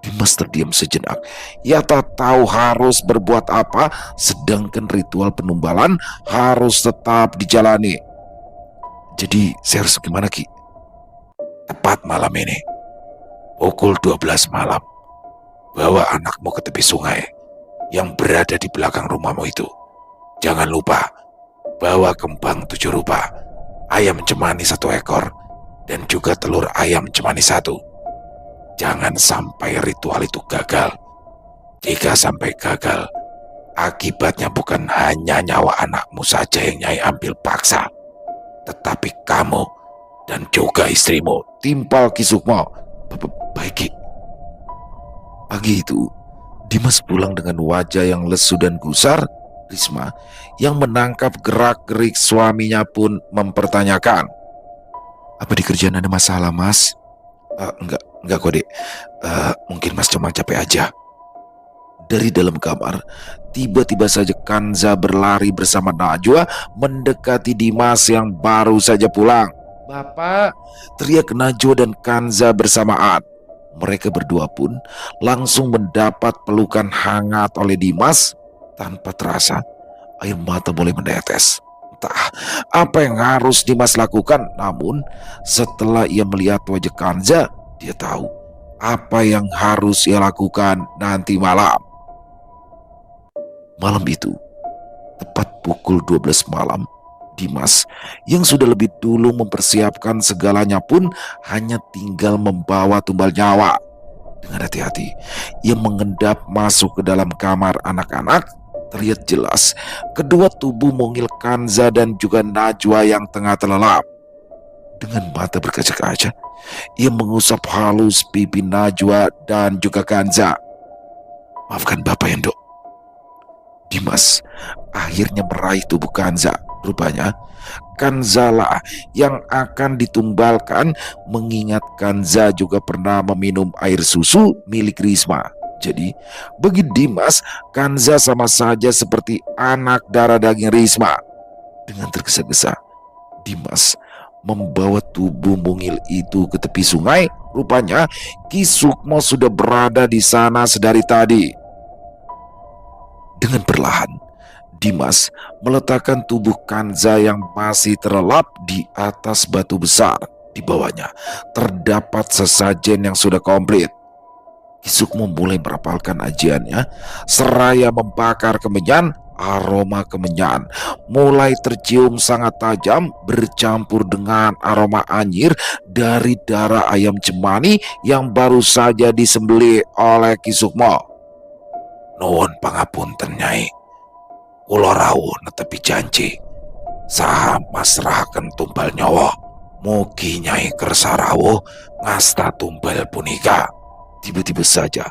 Dimas terdiam sejenak. Ia tak tahu harus berbuat apa, sedangkan ritual penumbalan harus tetap dijalani. Jadi saya harus gimana Ki? Tepat malam ini, pukul 12 malam, bawa anakmu ke tepi sungai yang berada di belakang rumahmu itu. Jangan lupa, bawa kembang 7 rupa, ayam cemani 1 ekor, dan juga telur ayam cemani 1. Jangan sampai ritual itu gagal. Jika sampai gagal, akibatnya bukan hanya nyawa anakmu saja yang Nyai ambil paksa, tetapi kamu dan juga istrimu. Timpal Ki Sukmo. Baik Ki. Pagi itu, Dimas pulang dengan wajah yang lesu dan gusar. Risma yang menangkap gerak-gerik suaminya pun mempertanyakan. Apa di kerjaan ada masalah mas? Enggak kok dek. Mungkin mas cuma capek aja. Dari dalam kamar, tiba-tiba saja Kanza berlari bersama Najwa mendekati Dimas yang baru saja pulang. Bapak, teriak Najwa dan Kanza bersamaan. Mereka berdua pun langsung mendapat pelukan hangat oleh Dimas. Tanpa terasa, air mata mulai menetes. Entah apa yang harus Dimas lakukan, namun setelah ia melihat wajah Kanza, dia tahu apa yang harus ia lakukan nanti malam. Malam itu, tepat pukul 12 malam, Dimas yang sudah lebih dulu mempersiapkan segalanya pun hanya tinggal membawa tumbal nyawa. Dengan hati-hati, ia mengendap masuk ke dalam kamar anak-anak. Terlihat jelas kedua tubuh mungil Kanza dan juga Najwa yang tengah terlelap. Dengan mata berkaca-kaca, ia mengusap halus pipi Najwa dan juga Kanza. "Maafkan Bapak ya, Dok." Dimas akhirnya meraih tubuh Kanza. Rupanya Kanza lah yang akan ditumbalkan, mengingat Kanza juga pernah meminum air susu milik Risma. Jadi bagi Dimas, Kanza sama saja seperti anak darah daging Risma. Dengan tergesa-gesa, Dimas membawa tubuh mungil itu ke tepi sungai. Rupanya Ki Sukmo sudah berada di sana sedari tadi. Dengan perlahan, Dimas meletakkan tubuh Kanza yang masih terlelap di atas batu besar. Di bawahnya terdapat sesajen yang sudah komplit. Ki Sukmo mulai merapalkan ajiannya, seraya membakar kemenyan. Aroma kemenyan mulai tercium sangat tajam, bercampur dengan aroma anyir dari darah ayam cemani yang baru saja disembelih oleh Ki Sukmo. "Nuwun pangapunten, Nyai. Kula rawuh netepi janji saha masrahaken tumbal nyawa. Mugi Nyai kersa rawuh ngasta tumbal punika." Tiba-tiba saja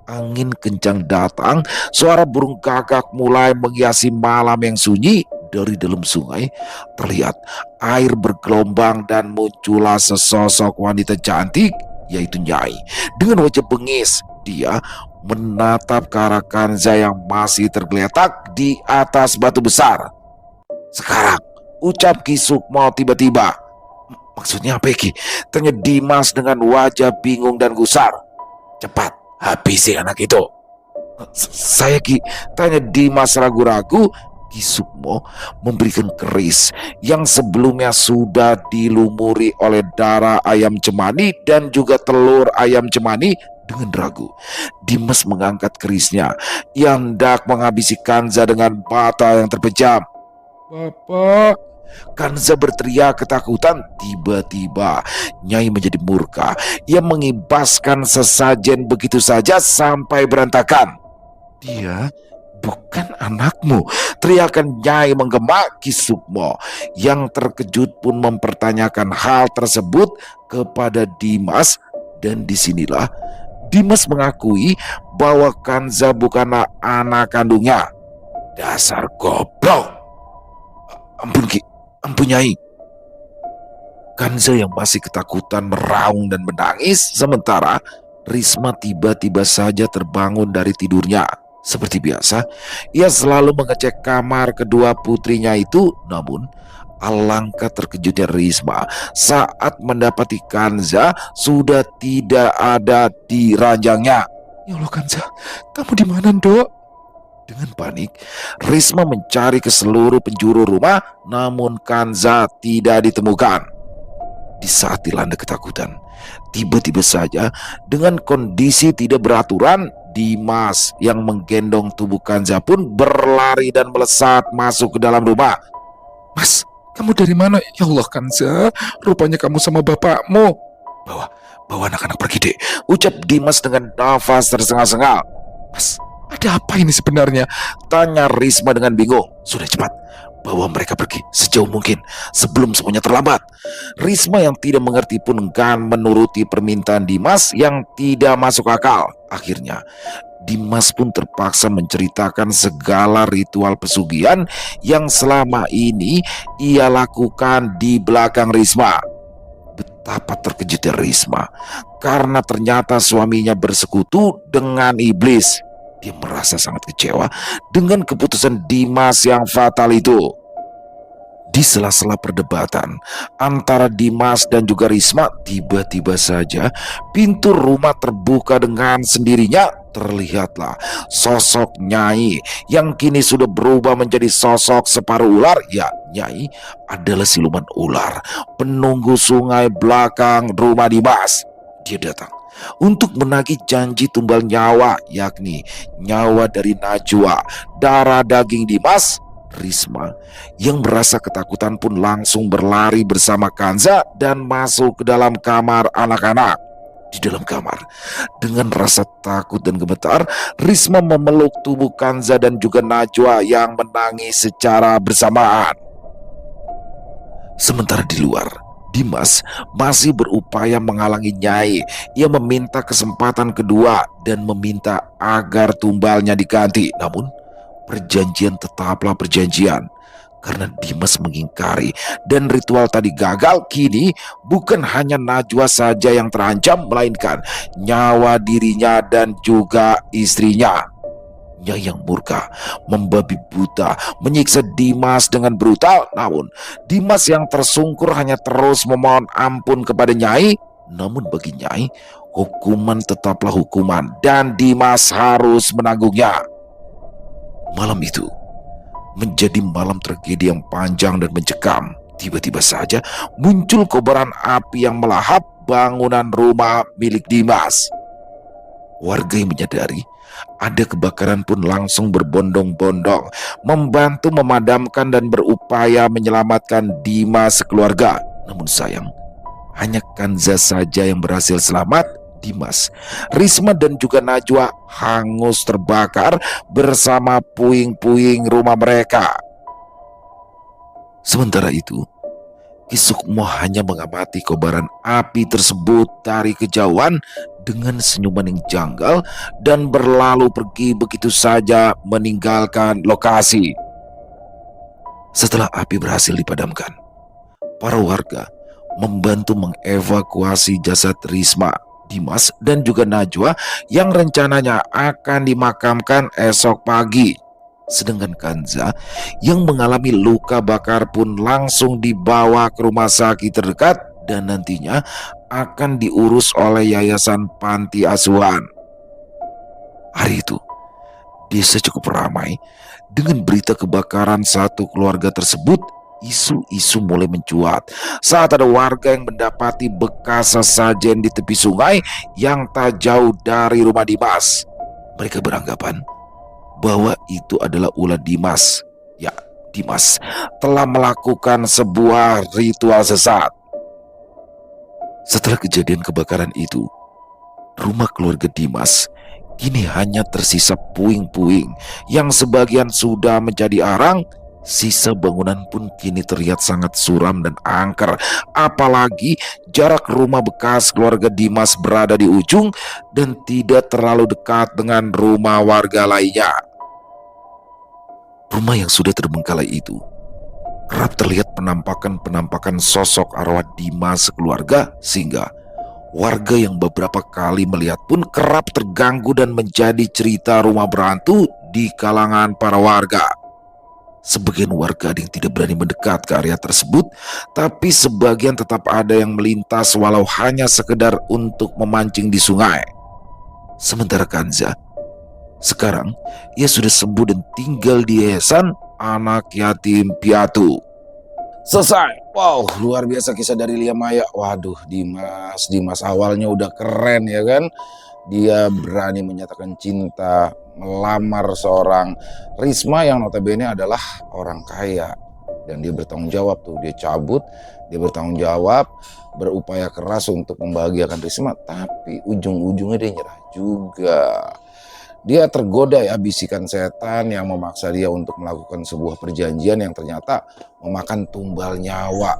angin kencang datang, suara burung gagak mulai menghiasi malam yang sunyi. Dari dalam sungai terlihat air bergelombang dan muncullah sesosok wanita cantik, yaitu Nyai. Dengan wajah bengis, dia menatap ke arah Kanza yang masih tergeletak di atas batu besar. "Sekarang," ucap Ki Sukmo tiba-tiba. "Maksudnya apa, Ki?" tanya Dimas dengan wajah bingung dan gusar. "Cepat habisi anak itu." "Saya, Ki," tanya Dimas ragu-ragu. Ki Sukmo memberikan keris yang sebelumnya sudah dilumuri oleh darah ayam cemani dan juga telur ayam cemani. Dengan ragu, Dimas mengangkat kerisnya yang hendak menghabisi Kanza dengan mata yang terpejam. "Bapak!" Kanza berteriak ketakutan. Tiba-tiba Nyai menjadi murka. Ia mengibaskan sesajen begitu saja sampai berantakan. "Dia bukan anakmu!" teriakan Nyai menggema. Ki Sukmo yang terkejut pun mempertanyakan hal tersebut kepada Dimas. Dan disinilah Dimas mengakui bahwa Kanza bukanlah anak kandungnya. "Dasar goblok!" "Ampun, Ki, ampun Nyai." Kanza yang masih ketakutan meraung dan menangis. Sementara Risma tiba-tiba saja terbangun dari tidurnya. Seperti biasa, ia selalu mengecek kamar kedua putrinya itu. Namun alangkah terkejutnya Risma saat mendapati Kanza sudah tidak ada di ranjangnya. "Ya Allah, Kanza, kamu di mana, Dok?" Dengan panik, Risma mencari ke seluruh penjuru rumah, namun Kanza tidak ditemukan. Di saat dilanda ketakutan, tiba-tiba saja dengan kondisi tidak beraturan, Dimas yang menggendong tubuh Kanza pun berlari dan melesat masuk ke dalam rumah. "Mas, kamu dari mana?" "Ya Allah, Kanza, rupanya kamu sama bapakmu." Bawa anak-anak pergi, Dek," ucap Dimas dengan nafas tersengal-sengal. "Mas, ada apa ini sebenarnya?" tanya Risma dengan bingung. "Sudah, cepat bawa mereka pergi sejauh mungkin sebelum semuanya terlambat." Risma yang tidak mengerti pun enggan menuruti permintaan Dimas yang tidak masuk akal. Akhirnya Dimas pun terpaksa menceritakan segala ritual pesugihan yang selama ini ia lakukan di belakang Risma. Betapa terkejutnya Risma karena ternyata suaminya bersekutu dengan iblis. Dia merasa sangat kecewa dengan keputusan Dimas yang fatal itu. Di sela-sela perdebatan antara Dimas dan juga Risma, tiba-tiba saja pintu rumah terbuka dengan sendirinya. Terlihatlah sosok Nyai yang kini sudah berubah menjadi sosok separuh ular. Ya, Nyai adalah siluman ular penunggu sungai belakang rumah Dimas. Dia datang untuk menagih janji tumbal nyawa, yakni nyawa dari Najwa, darah daging Dimas. Risma yang merasa ketakutan pun langsung berlari bersama Kanza dan masuk ke dalam kamar anak-anak. Di dalam kamar, dengan rasa takut dan gemetar, Risma memeluk tubuh Kanza dan juga Najwa yang menangis secara bersamaan. Sementara di luar, Dimas masih berupaya menghalangi Nyai. Ia meminta kesempatan kedua dan meminta agar tumbalnya diganti. Namun, perjanjian tetaplah perjanjian. Karena Dimas mengingkari dan ritual tadi gagal, kini bukan hanya Najwa saja yang terancam, melainkan nyawa dirinya dan juga istrinya. Nyai yang murka, membabi buta, menyiksa Dimas dengan brutal. Namun, Dimas yang tersungkur hanya terus memohon ampun kepada Nyai. Namun bagi Nyai, hukuman tetaplah hukuman dan Dimas harus menanggungnya. Malam itu menjadi malam tragedi yang panjang dan mencekam. Tiba-tiba saja muncul kobaran api yang melahap bangunan rumah milik Dimas. Warga yang menyadari ada kebakaran pun langsung berbondong-bondong membantu memadamkan dan berupaya menyelamatkan Dimas sekeluarga. Namun sayang, hanya Kanza saja yang berhasil selamat. Dimas, Risma dan juga Najwa hangus terbakar bersama puing-puing rumah mereka. Sementara itu, Ki Sukmo hanya mengamati kobaran api tersebut dari kejauhan dengan senyuman yang janggal dan berlalu pergi begitu saja meninggalkan lokasi. Setelah api berhasil dipadamkan, para warga membantu mengevakuasi jasad Risma, Dimas, dan juga Najwa yang rencananya akan dimakamkan esok pagi. Sedangkan Kanza yang mengalami luka bakar pun langsung dibawa ke rumah sakit terdekat dan nantinya akan diurus oleh Yayasan Panti Asuhan. Hari itu, desa cukup ramai dengan berita kebakaran satu keluarga tersebut. Isu-isu mulai mencuat saat ada warga yang mendapati bekas sesajen di tepi sungai yang tak jauh dari rumah Dimas. Mereka beranggapan bahwa itu adalah ulah Dimas. Ya, Dimas telah melakukan sebuah ritual sesat. Setelah kejadian kebakaran itu, rumah keluarga Dimas kini hanya tersisa puing-puing yang sebagian sudah menjadi arang. Sisa bangunan pun kini terlihat sangat suram dan angker. Apalagi jarak rumah bekas keluarga Dimas berada di ujung dan tidak terlalu dekat dengan rumah warga lainnya. Rumah yang sudah terbengkalai itu kerap terlihat penampakan sosok arwah Dimas sekeluarga, sehingga warga yang beberapa kali melihat pun kerap terganggu dan menjadi cerita rumah berhantu di kalangan para warga. Sebagian warga ada yang tidak berani mendekat ke area tersebut, tapi sebagian tetap ada yang melintas walau hanya sekedar untuk memancing di sungai. Sementara Kanza, sekarang ia sudah sembuh dan tinggal di Yayasan Anak Yatim Piatu. Selesai. Wow, luar biasa kisah dari Lia Maya. Waduh, Dimas awalnya udah keren ya kan. Dia berani menyatakan cinta, melamar seorang Risma yang notabene adalah orang kaya. Dan dia bertanggung jawab tuh, dia cabut, dia bertanggung jawab, berupaya keras untuk membahagiakan Risma. Tapi ujung-ujungnya dia nyerah juga. Dia tergoda ya bisikan setan yang memaksa dia untuk melakukan sebuah perjanjian yang ternyata memakan tumbal nyawa.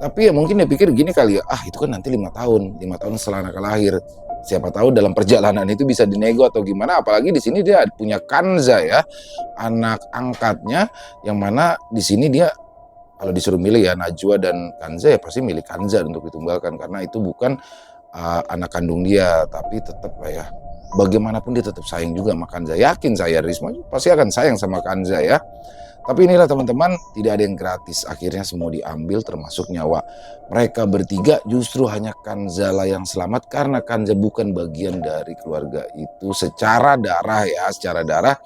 Tapi ya mungkin dia pikir gini kali ya, itu kan nanti 5 tahun setelah anak lahir. Siapa tahu dalam perjalanan itu bisa dinego atau gimana. Apalagi di sini dia punya Kanza ya, anak angkatnya, yang mana di sini dia kalau disuruh milih ya Najwa dan Kanza ya pasti milih Kanza untuk ditumbalkan karena itu bukan anak kandung dia, tapi tetap lah ya. Bagaimanapun dia tetap sayang juga sama Kanza. Yakin saya Risma pasti akan sayang sama Kanza ya. Tapi inilah teman-teman, tidak ada yang gratis. Akhirnya semua diambil termasuk nyawa. Mereka bertiga justru hanya Kanza lah yang selamat karena Kanza bukan bagian dari keluarga itu secara darah ya, secara darah.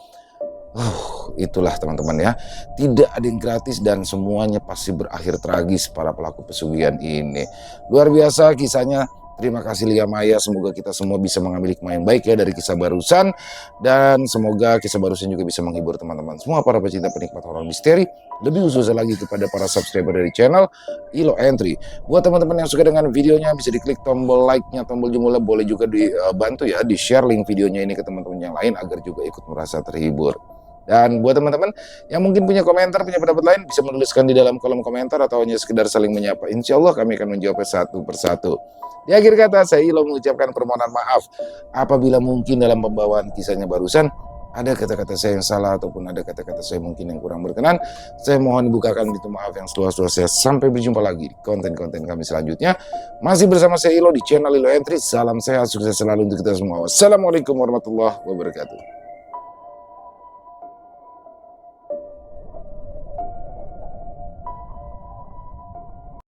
Itulah teman-teman ya. Tidak ada yang gratis dan semuanya pasti berakhir tragis para pelaku pesugihan ini. Luar biasa kisahnya. Terima kasih Lia Maya, semoga kita semua bisa mengambil hikmah yang baik ya dari kisah barusan. Dan semoga kisah barusan juga bisa menghibur teman-teman semua para pecinta penikmat horor misteri. Lebih khususnya lagi kepada para subscriber dari channel Ilo Entry. Buat teman-teman yang suka dengan videonya bisa diklik tombol like-nya, tombol jempolnya, boleh juga dibantu ya di-share link videonya ini ke teman-teman yang lain agar juga ikut merasa terhibur. Dan buat teman-teman yang mungkin punya komentar, punya pendapat lain, bisa menuliskan di dalam kolom komentar atau hanya sekedar saling menyapa. Insya Allah kami akan menjawabnya satu persatu. Di akhir kata, saya Ilo mengucapkan permohonan maaf apabila mungkin dalam pembawaan kisahnya barusan ada kata-kata saya yang salah ataupun ada kata-kata saya mungkin yang kurang berkenan. Saya mohon dibukakan pintu maaf yang seluas-luasnya. Sampai berjumpa lagi di konten-konten kami selanjutnya. Masih bersama saya Ilo di channel Ilo Entry. Salam sehat, sukses selalu untuk kita semua. Wassalamualaikum warahmatullahi wabarakatuh.